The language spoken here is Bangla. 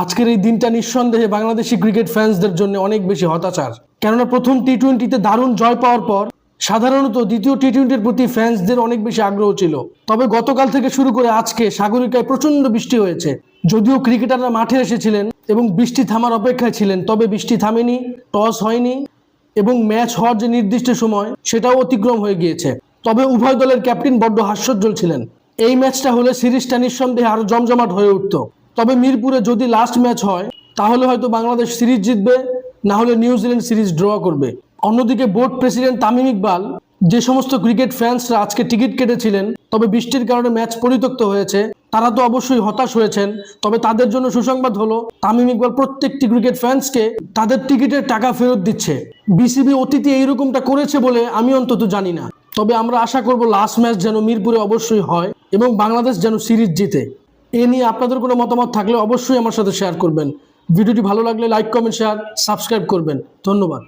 আজকের এই দিনটা নিঃসন্দেহে বাংলাদেশি ক্রিকেট ফ্যান্সদের জন্য অনেক বেশি হতাশার। কেননা প্রথম টি-20তে দারুণ জয় পাওয়ার পর সাধারণত দ্বিতীয় টি-20-র প্রতি ফ্যান্সদের অনেক বেশি আগ্রহ ছিল। তবে গতকাল থেকে শুরু করে আজকে সাগরিকায় প্রচণ্ড বৃষ্টি হয়েছে। যদিও ক্রিকেটাররা মাঠে এসেছিলেন এবং বৃষ্টি থামার অপেক্ষায় ছিলেন, তবে বৃষ্টি থামেনি, টস হয়নি এবং ম্যাচ হওয়ার যে নির্দিষ্ট সময় সেটাও অতিক্রম হয়ে গিয়েছে। তবে উভয় দলের ক্যাপ্টেন বড্ড হাস্যোজ্জ্বল ছিলেন। এই ম্যাচটা হলে সিরিজটা নিঃসন্দেহে আরো জমজমাট হয়ে উঠত। তবে মিরপুরে যদি লাস্ট ম্যাচ হয় তাহলে হয়তো বাংলাদেশ সিরিজ জিতবে, না হলে নিউজিল্যান্ড সিরিজ ড্র করবে। অন্যদিকে বোর্ড প্রেসিডেন্ট তামিম ইকবাল যে সমস্ত ক্রিকেট ফ্যান্সরা আজকে টিকিট কেটেছিলেন তবে বৃষ্টির কারণে ম্যাচ পরিত্যক্ত হয়েছে, তারা তো অবশ্যই হতাশ হয়েছেন। তবে তাদের জন্য সুসংবাদ হলো তামিম ইকবাল প্রত্যেকটি ক্রিকেট ফ্যান্সকে তাদের টিকিটের টাকা ফেরত দিচ্ছে। বিসিবি অতীতে এইরকমটা করেছে বলে আমি অন্তত জানি না। তবে আমরা আশা করব লাস্ট ম্যাচ যেন মিরপুরে অবশ্যই হয় এবং বাংলাদেশ যেন সিরিজ জিতে। এ নিয়ে আপনাদের কোনো মতামত থাকলে অবশ্যই আমার সাথে শেয়ার করবেন। ভিডিওটি ভালো লাগলে লাইক, কমেন্ট, শেয়ার, সাবস্ক্রাইব করবেন। ধন্যবাদ।